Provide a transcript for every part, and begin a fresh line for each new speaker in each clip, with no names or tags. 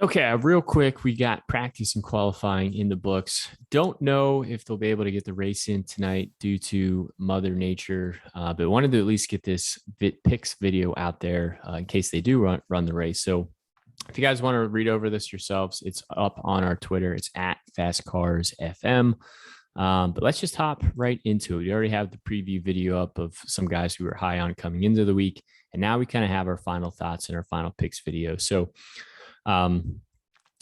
Okay, real quick, we got practice and qualifying in the books. Don't know if they'll be able to get the race in tonight due to Mother Nature, but wanted to at least get this picks video out there in case they do run the race. So if you guys want to read over this yourselves, it's up on our Twitter. It's at FastCarsFM. But let's just hop right into it. We already have the preview video up of some guys who were high on coming into the week, and now we kind of have our final thoughts and our final picks video. So um,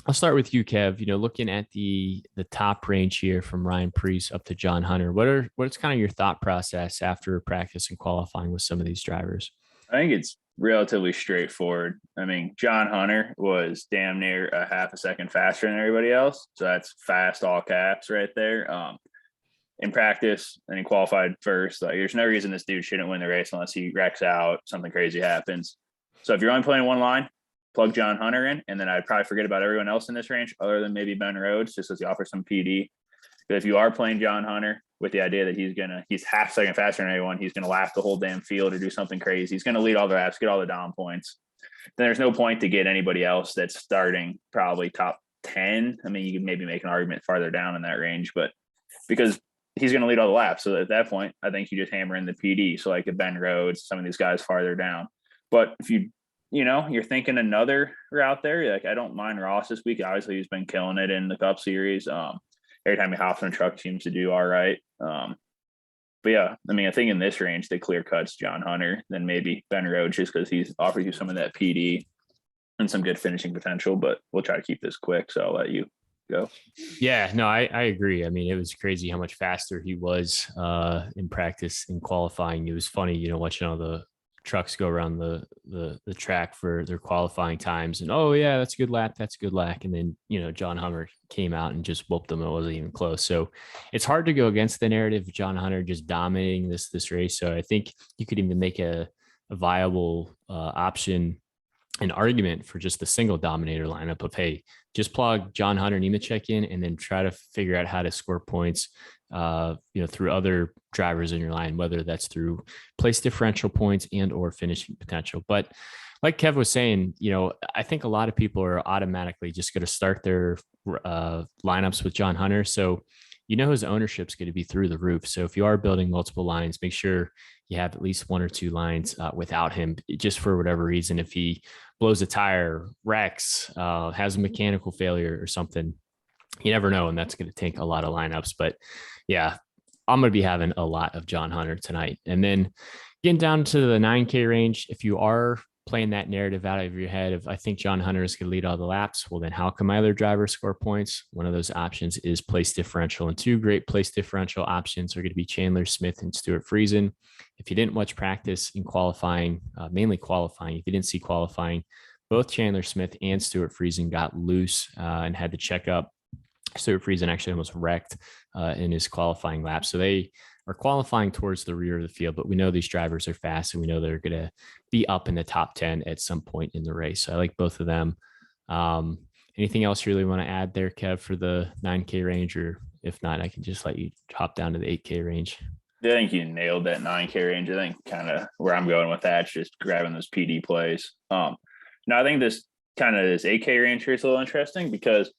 I'll start with you, Kev. Looking at the top range here from Ryan Preece up to John Hunter, what's kind of your thought process after practice and qualifying with some of these drivers?
I think it's relatively straightforward. I mean, John Hunter was damn near a half a second faster than everybody else. So that's fast, all caps right there. In practice, and he qualified first. Like, there's no reason this dude shouldn't win the race unless he wrecks out, something crazy happens. So if you're only playing one line, plug John Hunter in, and then I'd probably forget about everyone else in this range other than maybe Ben Rhodes, just because he offers some PD. But if you are playing John Hunter with the idea that he's half second faster than anyone, he's gonna lap the whole damn field or do something crazy, he's gonna lead all the laps, get all the down points, then there's no point to get anybody else that's starting probably top 10. I mean, you could maybe make an argument farther down in that range, but because he's going to lead all the laps. So at that point, I think you just hammer in the PD. So like a Ben Rhodes, some of these guys farther down. But if you're thinking another route there, like I don't mind Ross this week. Obviously, he's been killing it in the Cup Series. Every time he hops in a truck, seems to do all right. But yeah, I mean, I think in this range, the clear cuts John Hunter, then maybe Ben Rhodes, just because he's offers you some of that PD and some good finishing potential. But we'll try to keep this quick, so I'll let you go.
Yeah, no, I agree. I mean, it was crazy how much faster he was in practice in qualifying. It was funny, watching all the trucks go around the track for their qualifying times, and oh yeah, that's a good lap, that's a good lap, and then John Hunter came out and just whooped them. It wasn't even close. So it's hard to go against the narrative of John Hunter just dominating this race. So I think you could even make a viable option, an argument for just the single dominator lineup of, hey, just plug John Hunter Nemechek in and then try to figure out how to score points through other drivers in your line, whether that's through place differential points and or finishing potential. But like Kev was saying, I think a lot of people are automatically just going to start their lineups with John Hunter. So his ownership's going to be through the roof. So if you are building multiple lines, make sure you have at least one or two lines without him, just for whatever reason. If he blows a tire, wrecks, has a mechanical failure or something, you never know. And that's going to take a lot of lineups. But yeah, I'm going to be having a lot of John Hunter tonight. And then getting down to the 9K range, if you are playing that narrative out of your head of, I think John Hunter is going to lead all the laps, well, then how can my other drivers score points? One of those options is place differential, and two great place differential options are going to be Chandler, Smith, and Stuart Friesen. If you didn't much practice in qualifying, mainly qualifying, if you didn't see qualifying, both Chandler Smith and Stuart Friesen got loose and had to check up. Stuart Friesen actually almost wrecked in his qualifying lap. So they are qualifying towards the rear of the field, but we know these drivers are fast and we know they're going to be up in the top 10 at some point in the race. So I like both of them. Anything else you really want to add there, Kev, for the 9K range? Or if not, I can just let you hop down to the 8K range.
I think you nailed that 9K range. I think kind of where I'm going with that is just grabbing those PD plays. Now I think this 8K range here is a little interesting because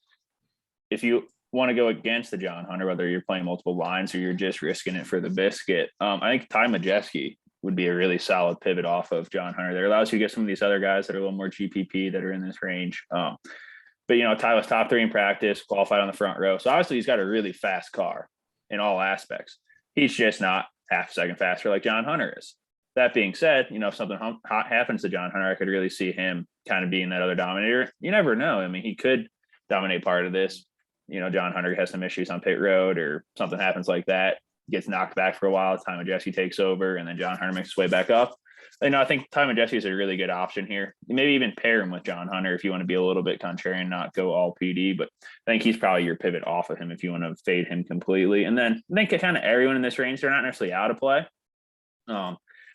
if you want to go against the John Hunter, whether you're playing multiple lines or you're just risking it for the biscuit, I think Ty Majeski would be a really solid pivot off of John Hunter. That allows you to get some of these other guys that are a little more GPP that are in this range. But Ty was top 3 in practice, qualified on the front row. So obviously he's got a really fast car in all aspects. He's just not half a second faster like John Hunter is. That being said, if something hot happens to John Hunter, I could really see him kind of being that other dominator. You never know. I mean, he could dominate part of this. John Hunter has some issues on pit road or something happens like that, gets knocked back for a while, Ty Majeski takes over, and then John Hunter makes his way back up. I think Ty Majeski is a really good option here. Maybe even pair him with John Hunter if you want to be a little bit contrarian, not go all PD, but I think he's probably your pivot off of him if you want to fade him completely. And then I think kind of everyone in this range, they're not necessarily out of play.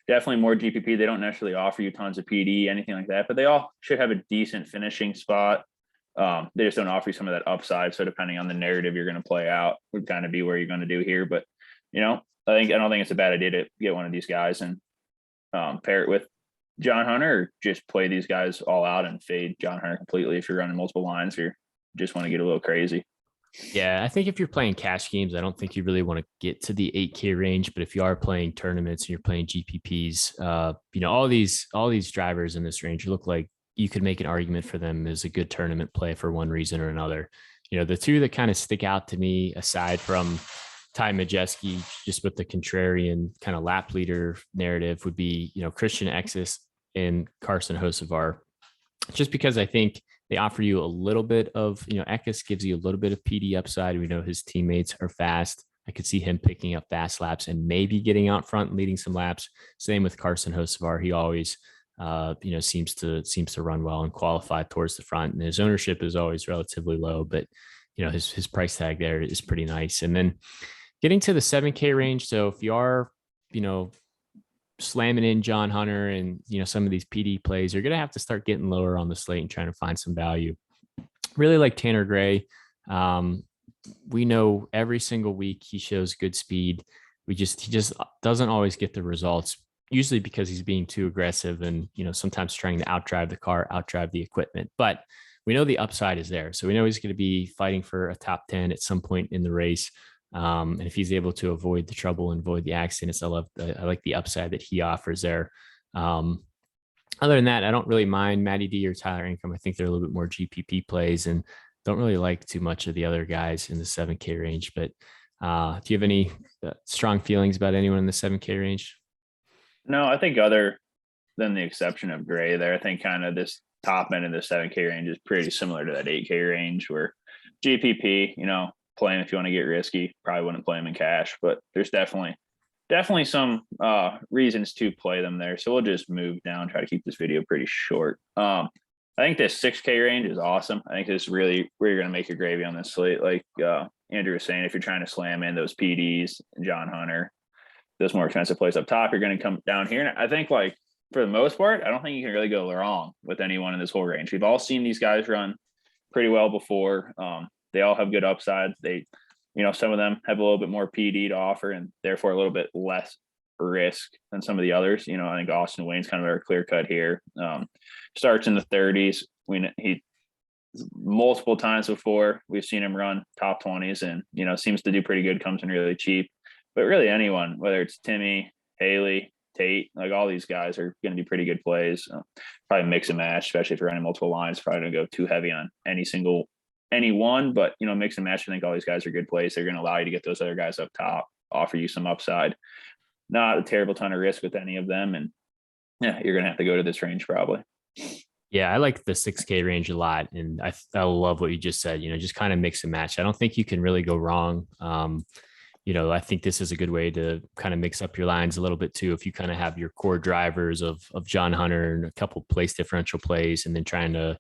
Definitely more GPP. They don't necessarily offer you tons of PD, anything like that, but they all should have a decent finishing spot. They just don't offer you some of that upside. So depending on the narrative you're going to play out would kind of be where you're going to do here. But, I don't think it's a bad idea to get one of these guys and pair it with John Hunter, or just play these guys all out and fade John Hunter completely if you're running multiple lines or just want to get a little crazy?
Yeah, I think if you're playing cash games, I don't think you really want to get to the 8K range. But if you are playing tournaments and you're playing GPPs, all these drivers in this range look like you could make an argument for them as a good tournament play for one reason or another. The two that kind of stick out to me, aside from Ty Majeski, just with the contrarian kind of lap leader narrative, would be Christian Exis and Carson Hocevar, just because I think they offer you a little bit of, Ekis gives you a little bit of PD upside. We know his teammates are fast. I could see him picking up fast laps and maybe getting out front and leading some laps. Same with Carson Hocevar. He always, seems to run well and qualify towards the front. And his ownership is always relatively low, but his price tag there is pretty nice. And then getting to the 7K range. So if you are, slamming in John Hunter and some of these PD plays, you're gonna have to start getting lower on the slate and trying to find some value. Really like Tanner Gray. We know every single week he shows good speed. He just doesn't always get the results, usually because he's being too aggressive and sometimes trying to outdrive the car, outdrive the equipment. But we know the upside is there, so we know he's going to be fighting for a top 10 at some point in the race. And if he's able to avoid the trouble and avoid the accidents, I like the upside that he offers there. Other than that, I don't really mind Matty D or Tyler Ankrum. I think they're a little bit more GPP plays and don't really like too much of the other guys in the 7K range. But do you have any strong feelings about anyone in the 7K range?
No, I think other than the exception of Gray there, I think kind of this top end of the 7K range is pretty similar to that 8K range where GPP, play him if you want to get risky. Probably wouldn't play him in cash, but there's definitely some reasons to play them there. So we'll just move down, try to keep this video pretty short. I think this 6K range is awesome. I think this is really where you're going to make your gravy on this slate. Like Andrew was saying, if you're trying to slam in those PDs, John Hunter, those more expensive plays up top, you're going to come down here. And I think for the most part, I don't think you can really go wrong with anyone in this whole range. We've all seen these guys run pretty well before. They all have good upsides. They, some of them have a little bit more PD to offer and therefore a little bit less risk than some of the others. I think Austin Wayne's kind of our clear cut here. Starts in the 30s. He multiple times before we've seen him run top 20s and, seems to do pretty good, comes in really cheap. But really anyone, whether it's Timmy, Haley, Tate, like all these guys are going to be pretty good plays. Probably mix and match, especially if you're running multiple lines. Probably don't go too heavy on any one, but mix and match. I think all these guys are good plays. They're going to allow you to get those other guys up top, offer you some upside. Not a terrible ton of risk with any of them, and yeah, you're going to have to go to this range probably.
Yeah, I like the 6K range a lot, and I love what you just said. Just kind of mix and match. I don't think you can really go wrong. I think this is a good way to kind of mix up your lines a little bit too. If you kind of have your core drivers of John Hunter and a couple place differential plays, and then trying to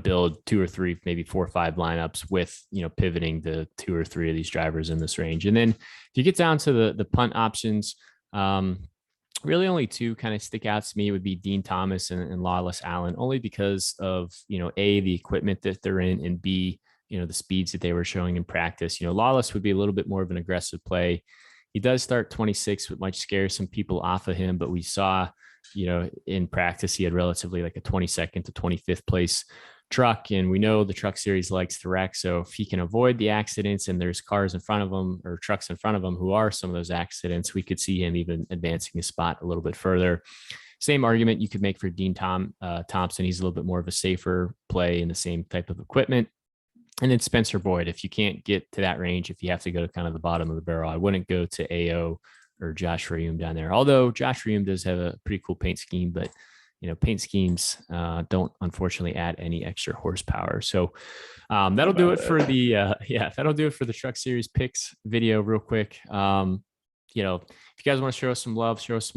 build 2 or 3, maybe 4 or 5 lineups with, pivoting the 2 or 3 of these drivers in this range. And then if you get down to the punt options, really only 2 kind of stick out to me would be Dean Thomas and Lawless Allen, only because of, A, the equipment that they're in, and B, the speeds that they were showing in practice. Lawless would be a little bit more of an aggressive play. He does start 26, which might scare some people off of him, but we saw, in practice, he had relatively like a 22nd to 25th place truck. And we know the truck series likes to wreck. So if he can avoid the accidents and there's cars in front of him or trucks in front of him who are some of those accidents, we could see him even advancing his spot a little bit further. Same argument you could make for Dean Thompson. He's a little bit more of a safer play in the same type of equipment. And then Spencer Boyd, if you can't get to that range, if you have to go to kind of the bottom of the barrel, I wouldn't go to AO or Josh Reaume down there. Although Josh Reaume does have a pretty cool paint scheme, but paint schemes don't unfortunately add any extra horsepower. So that'll do it for the Truck Series picks video real quick. If you guys want to show us some love, show us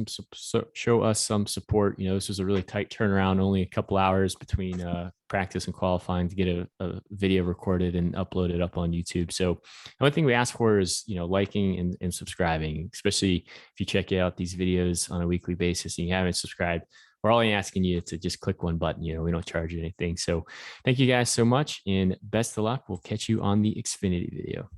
some support. This was a really tight turnaround, only a couple hours between practice and qualifying to get a video recorded and uploaded up on YouTube. So the only thing we ask for is, liking and subscribing, especially if you check out these videos on a weekly basis and you haven't subscribed. We're only asking you to just click one button. We don't charge you anything. So thank you guys so much and best of luck. We'll catch you on the Xfinity video.